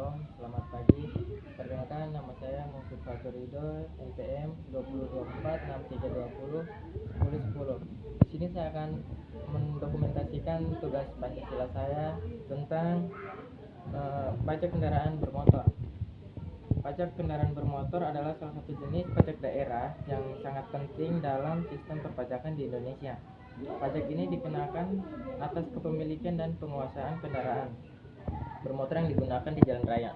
Assalamualaikum, selamat pagi. Perkenalkan, nama saya Mufid Fatur Ridho, NPM 20246320 10. Di sini saya akan mendokumentasikan tugas Pancasila saya tentang pajak kendaraan bermotor. Pajak kendaraan bermotor adalah salah satu jenis pajak daerah yang sangat penting dalam sistem perpajakan di Indonesia. Pajak ini dikenakan atas kepemilikan dan penguasaan kendaraan bermotor yang digunakan di jalan raya.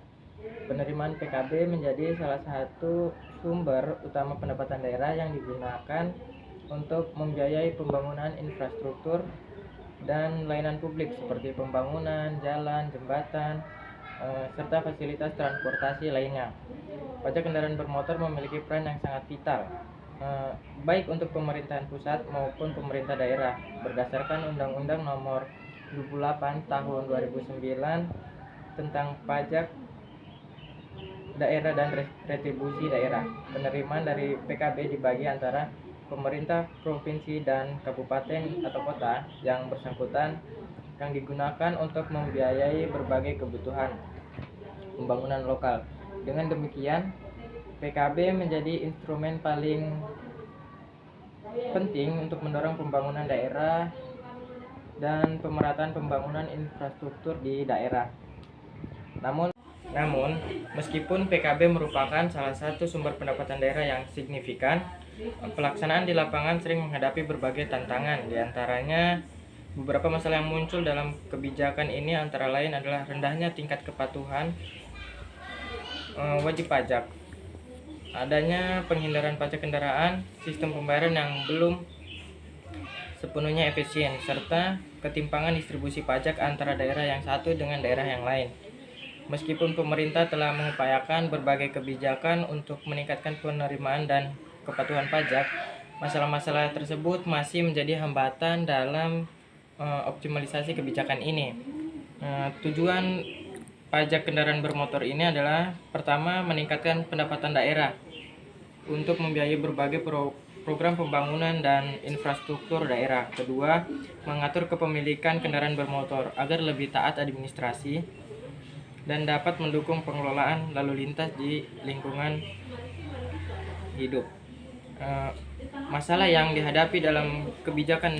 Penerimaan PKB menjadi salah satu sumber utama pendapatan daerah yang digunakan untuk membiayai pembangunan infrastruktur dan layanan publik seperti pembangunan jalan, jembatan, serta fasilitas transportasi lainnya. Pajak kendaraan bermotor memiliki peran yang sangat vital, baik untuk pemerintahan pusat maupun pemerintah daerah, berdasarkan Undang-Undang Nomor 28 Tahun 2009 tentang pajak daerah dan retribusi daerah. Penerimaan dari PKB dibagi antara pemerintah provinsi dan kabupaten atau kota yang bersangkutan, yang digunakan untuk membiayai berbagai kebutuhan pembangunan lokal. Dengan demikian, PKB menjadi instrumen paling penting untuk mendorong pembangunan daerah dan pemerataan pembangunan infrastruktur di daerah. Namun, meskipun PKB merupakan salah satu sumber pendapatan daerah yang signifikan, pelaksanaan di lapangan sering menghadapi berbagai tantangan. Di antaranya, beberapa masalah yang muncul dalam kebijakan ini antara lain adalah rendahnya tingkat kepatuhan wajib pajak, adanya penghindaran pajak kendaraan, sistem pembayaran yang belum sepenuhnya efisien, serta ketimpangan distribusi pajak antara daerah yang satu dengan daerah yang lain. Meskipun pemerintah telah mengupayakan berbagai kebijakan untuk meningkatkan penerimaan dan kepatuhan pajak, masalah-masalah tersebut masih menjadi hambatan dalam optimalisasi kebijakan ini. Tujuan pajak kendaraan bermotor ini adalah pertama, meningkatkan pendapatan daerah untuk membiayai berbagai program pembangunan dan infrastruktur daerah. Kedua, mengatur kepemilikan kendaraan bermotor agar lebih taat administrasi dan dapat mendukung pengelolaan lalu lintas di lingkungan hidup. Masalah yang dihadapi dalam kebijakan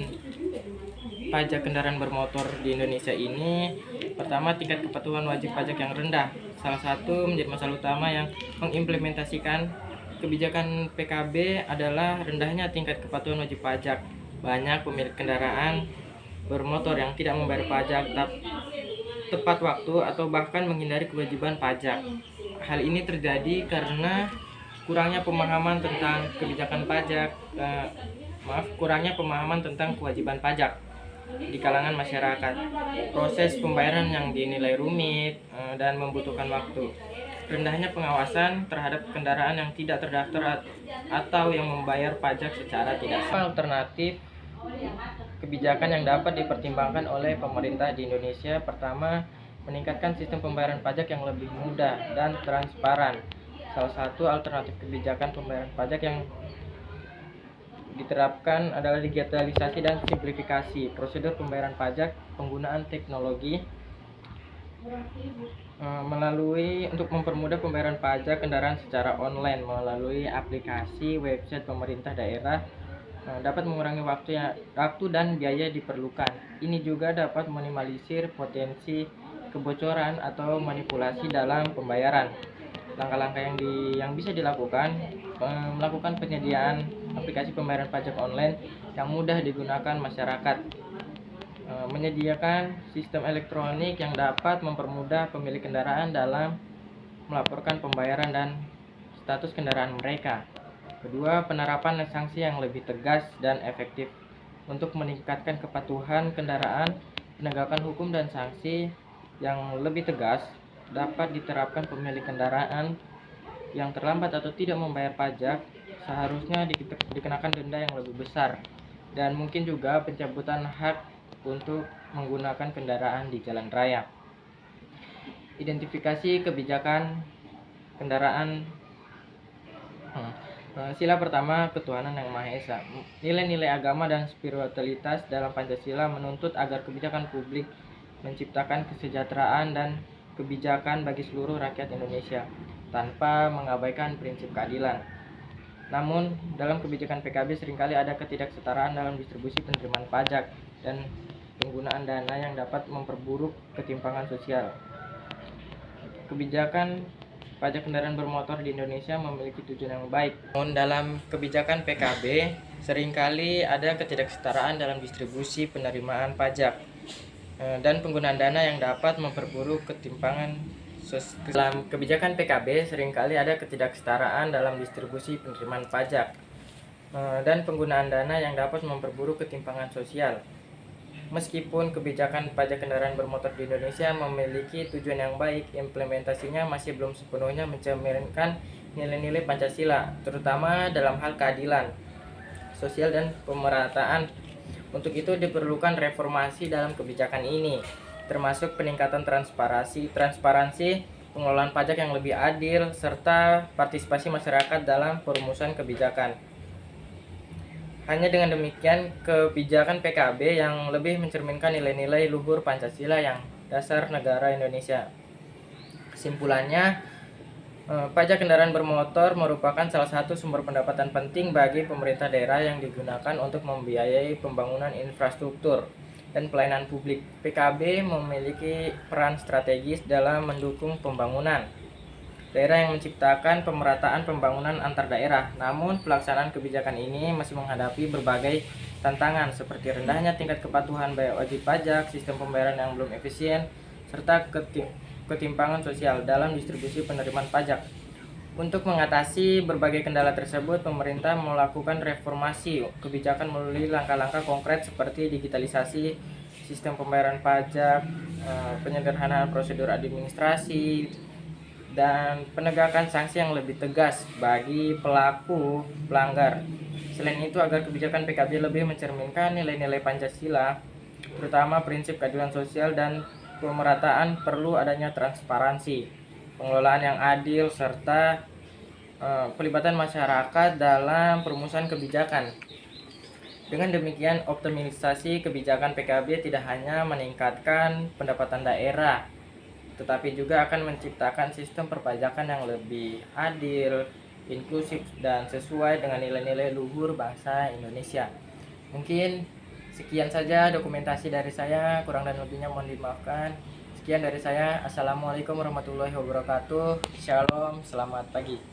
pajak kendaraan bermotor di Indonesia ini, pertama, tingkat kepatuhan wajib pajak yang rendah. Salah satu menjadi masalah utama yang mengimplementasikan kebijakan PKB adalah rendahnya tingkat kepatuhan wajib pajak. Banyak pemilik kendaraan bermotor yang tidak membayar pajak tepat waktu atau bahkan menghindari kewajiban pajak. Hal ini terjadi karena kurangnya pemahaman tentang kebijakan pajak, kurangnya pemahaman tentang kewajiban pajak di kalangan masyarakat. Proses pembayaran yang dinilai rumit dan membutuhkan waktu. Rendahnya pengawasan terhadap kendaraan yang tidak terdaftar atau yang membayar pajak secara tidak sah. Alternatif kebijakan yang dapat dipertimbangkan oleh pemerintah di Indonesia, pertama, meningkatkan sistem pembayaran pajak yang lebih mudah dan transparan. Salah satu alternatif kebijakan pembayaran pajak yang diterapkan adalah digitalisasi dan simplifikasi prosedur pembayaran pajak, penggunaan teknologi untuk mempermudah pembayaran pajak kendaraan secara online melalui aplikasi website pemerintah daerah, dapat mengurangi waktu dan biaya diperlukan. Ini juga dapat meminimalisir potensi kebocoran atau manipulasi dalam pembayaran. Langkah-langkah yang bisa dilakukan, melakukan penyediaan aplikasi pembayaran pajak online yang mudah digunakan masyarakat, menyediakan sistem elektronik yang dapat mempermudah pemilik kendaraan dalam melaporkan pembayaran dan status kendaraan mereka. Kedua, penerapan sanksi yang lebih tegas dan efektif. Untuk meningkatkan kepatuhan kendaraan, penegakan hukum dan sanksi yang lebih tegas dapat diterapkan. Pemilik kendaraan yang terlambat atau tidak membayar pajak seharusnya dikenakan denda yang lebih besar, dan mungkin juga pencabutan hak untuk menggunakan kendaraan di jalan raya. Identifikasi kebijakan kendaraan. Sila pertama, ketuhanan yang Maha Esa. Nilai-nilai agama dan spiritualitas dalam Pancasila menuntut agar kebijakan publik menciptakan kesejahteraan dan kebijakan bagi seluruh rakyat Indonesia tanpa mengabaikan prinsip keadilan. Namun, dalam kebijakan PKB seringkali ada ketidaksetaraan dalam distribusi penerimaan pajak dan penggunaan dana yang dapat memperburuk ketimpangan sosial. Kebijakan pajak kendaraan bermotor di Indonesia memiliki tujuan yang baik. Namun dalam kebijakan PKB seringkali ada ketidaksetaraan dalam distribusi penerimaan pajak dan penggunaan dana yang dapat memperburuk ketimpangan sosial. Dalam kebijakan PKB seringkali ada ketidaksetaraan dalam distribusi penerimaan pajak dan penggunaan dana yang dapat memperburuk ketimpangan sosial. Meskipun kebijakan pajak kendaraan bermotor di Indonesia memiliki tujuan yang baik, implementasinya masih belum sepenuhnya mencerminkan nilai-nilai Pancasila, terutama dalam hal keadilan sosial dan pemerataan. Untuk itu diperlukan reformasi dalam kebijakan ini, termasuk peningkatan transparansi, pengelolaan pajak yang lebih adil, serta partisipasi masyarakat dalam perumusan kebijakan. Hanya dengan demikian, kebijakan PKB yang lebih mencerminkan nilai-nilai luhur Pancasila yang dasar negara Indonesia. Kesimpulannya, pajak kendaraan bermotor merupakan salah satu sumber pendapatan penting bagi pemerintah daerah yang digunakan untuk membiayai pembangunan infrastruktur dan pelayanan publik. PKB memiliki peran strategis dalam mendukung pembangunan daerah yang menciptakan pemerataan pembangunan antar daerah. Namun pelaksanaan kebijakan ini masih menghadapi berbagai tantangan seperti rendahnya tingkat kepatuhan bayar wajib pajak, sistem pembayaran yang belum efisien, serta ketimpangan sosial dalam distribusi penerimaan pajak. Untuk mengatasi berbagai kendala tersebut, pemerintah melakukan reformasi kebijakan melalui langkah-langkah konkret seperti digitalisasi sistem pembayaran pajak, penyederhanaan prosedur administrasi, dan penegakan sanksi yang lebih tegas bagi pelaku pelanggar. Selain itu, agar kebijakan PKB lebih mencerminkan nilai-nilai Pancasila, terutama prinsip keadilan sosial dan pemerataan, perlu adanya transparansi, pengelolaan yang adil, serta pelibatan masyarakat dalam perumusan kebijakan. Dengan demikian, optimalisasi kebijakan PKB tidak hanya meningkatkan pendapatan daerah, tetapi juga akan menciptakan sistem perpajakan yang lebih adil, inklusif, dan sesuai dengan nilai-nilai luhur bangsa Indonesia. Mungkin sekian saja dokumentasi dari saya, kurang dan lebihnya mohon dimaafkan. Sekian dari saya, Assalamualaikum warahmatullahi wabarakatuh. Shalom, selamat pagi.